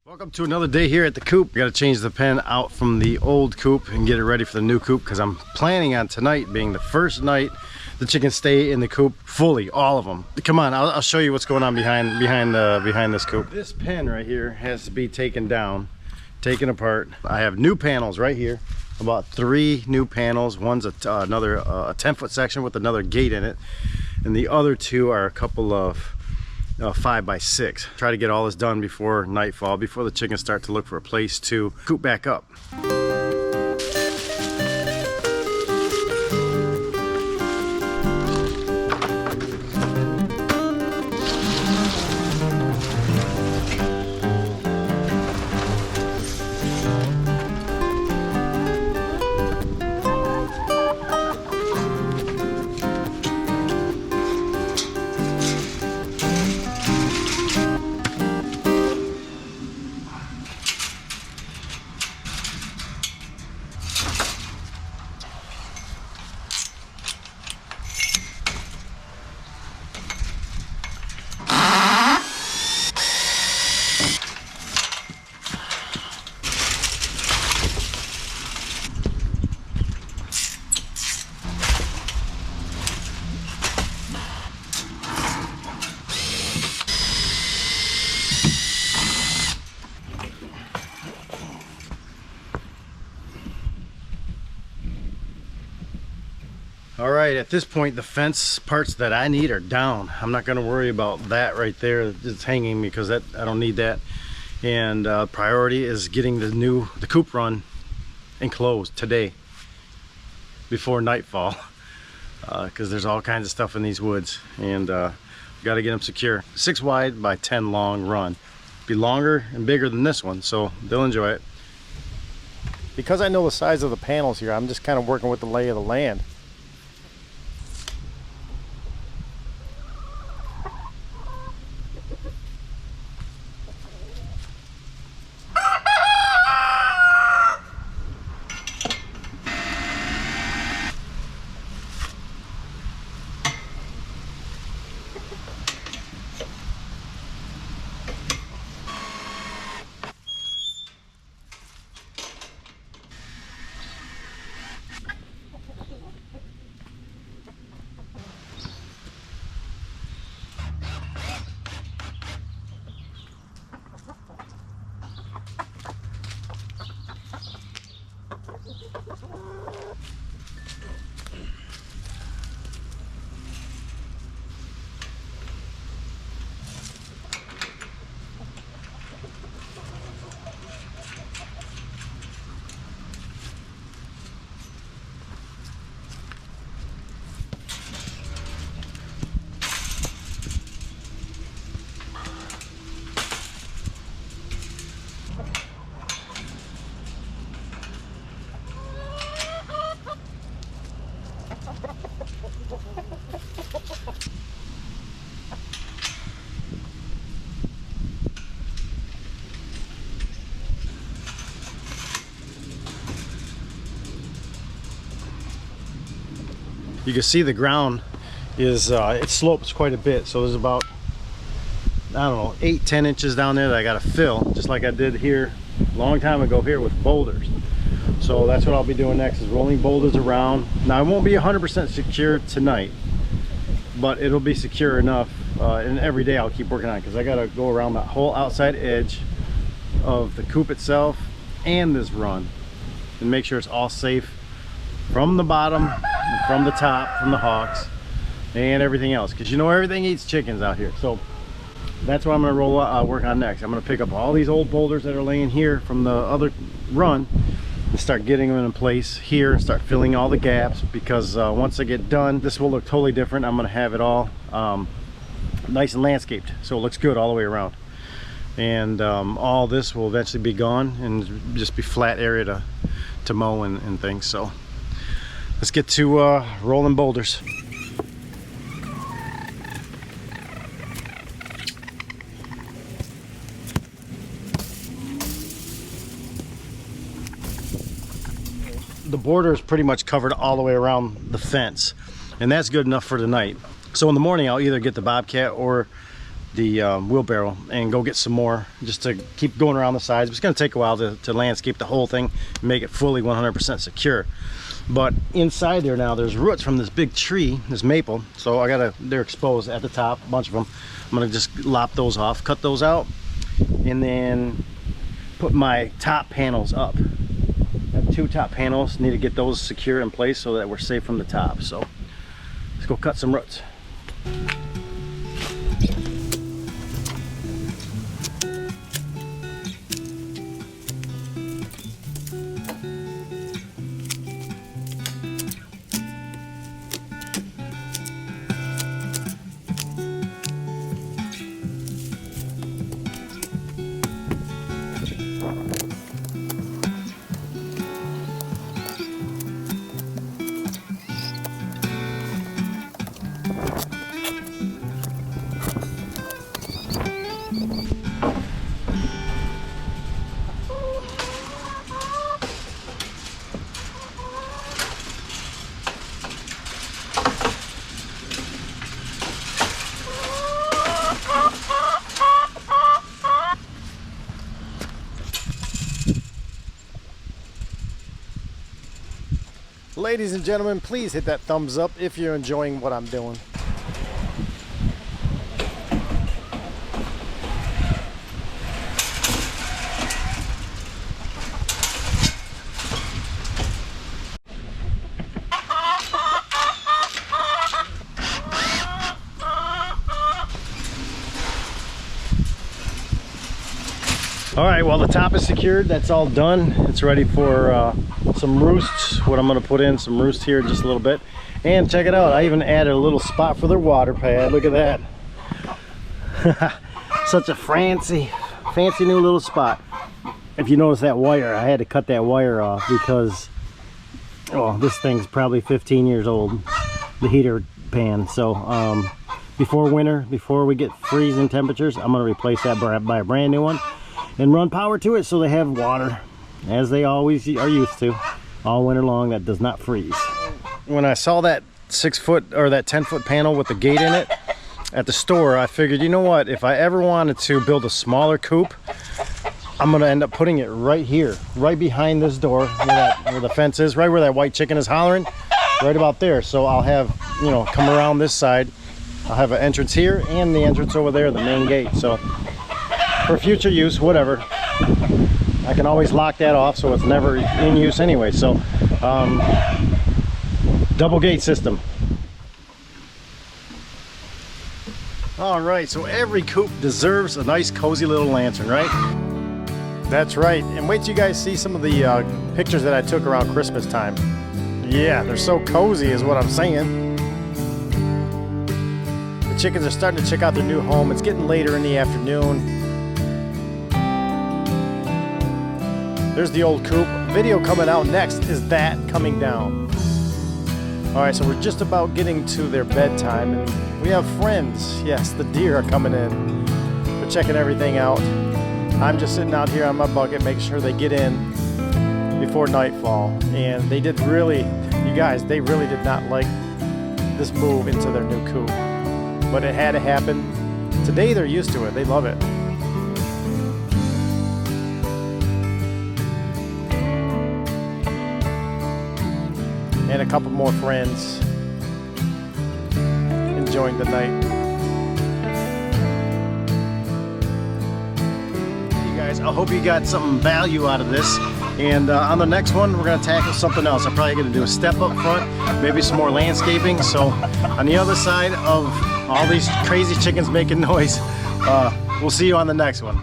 Welcome to another day here at the coop. Got to change the pen out from the old coop and get it ready for the new coop because I'm planning on tonight being the first night the chickens stay in the coop fully, all of them. Come on, I'll show you what's going on behind this coop. This pen right here has to be taken down, taken apart. I have new panels right here, about 3 new panels. One's another 10-foot section with another gate in it, and the other 2 are a couple of 5x6. Try to get all this done before nightfall, before the chickens start to look for a place to coop back up. All right, at this point, the fence parts that I need are down. I'm not gonna worry about that right there. It's hanging because I don't need that. And priority is getting the coop run enclosed today before nightfall, because there's all kinds of stuff in these woods, and got to get them secure. 6 wide by 10 long run. Be longer and bigger than this one, so they'll enjoy it. Because I know the size of the panels here, I'm just kind of working with the lay of the land. You can see the ground is it slopes quite a bit, so there's about, I don't know, 8-10 inches down there that I got to fill, just like I did here a long time ago here with boulders. So that's what I'll be doing next, is rolling boulders around. Now, it won't be 100% secure tonight, but it'll be secure enough, and every day I'll keep working on it, because I got to go around that whole outside edge of the coop itself and this run and make sure it's all safe from the bottom, from the top, from the hawks, and everything else, because you know everything eats chickens out here. So that's what I'm going to work on next. I'm going to pick up all these old boulders that are laying here from the other run and start getting them in place here, start filling all the gaps, because once I get done, this will look totally different. I'm going to have it all nice and landscaped, so it looks good all the way around, and all this will eventually be gone and just be flat area to mow and things. So let's get to rolling boulders. The border is pretty much covered all the way around the fence, and that's good enough for tonight. So in the morning I'll either get the bobcat or wheelbarrow and go get some more just to keep going around the sides. It's going to take a while to landscape the whole thing and make it fully 100% secure. But inside there now, there's roots from this big tree, this maple. So they're exposed at the top, a bunch of them. I'm going to just lop those off, cut those out, and then put my top panels up. I have 2 top panels, need to get those secure in place so that we're safe from the top. So let's go cut some roots. Ladies and gentlemen, please hit that thumbs up if you're enjoying what I'm doing. All right, well, the top is secured. That's all done. It's ready for some roosts. What I'm gonna put in some roost here in just a little bit. And check it out, I even added a little spot for their water pad. Look at that. Such a fancy new little spot. If you notice that wire, I had to cut that wire off because, well, this thing's probably 15 years old, the heater pan. So before winter, before we get freezing temperatures, I'm gonna replace that by a brand new one and run power to it so they have water, as they always are used to, all winter long. That does not freeze. When I saw that 6-foot or that 10-foot panel with the gate in it at the store, I figured, you know what, if I ever wanted to build a smaller coop, I'm gonna end up putting it right here, right behind this door where the fence is, right where that white chicken is hollering, right about there. So I'll have, you know, come around this side, I'll have an entrance here and the entrance over there, the main gate. So for future use, whatever, I can always lock that off so it's never in use anyway. So double gate system. All right, so every coop deserves a nice cozy little lantern, right? That's right. And wait till you guys see some of the pictures that I took around Christmas time. Yeah, they're so cozy is what I'm saying. The chickens are starting to check out their new home. It's getting later in the afternoon. There's the old coop. Video coming out next is that coming down. All right, so we're just about getting to their bedtime, and we have friends. Yes, the deer are coming in. We're checking everything out. I'm just sitting out here on my bucket, making sure they get in before nightfall. And they did really, you guys, they really did not like this move into their new coop. But it had to happen. Today they're used to it. They love it. And a couple more friends enjoying the night. You guys, I hope you got some value out of this. And on the next one, we're gonna tackle something else. I'm probably gonna do a step up front, maybe some more landscaping. So on the other side of all these crazy chickens making noise, we'll see you on the next one.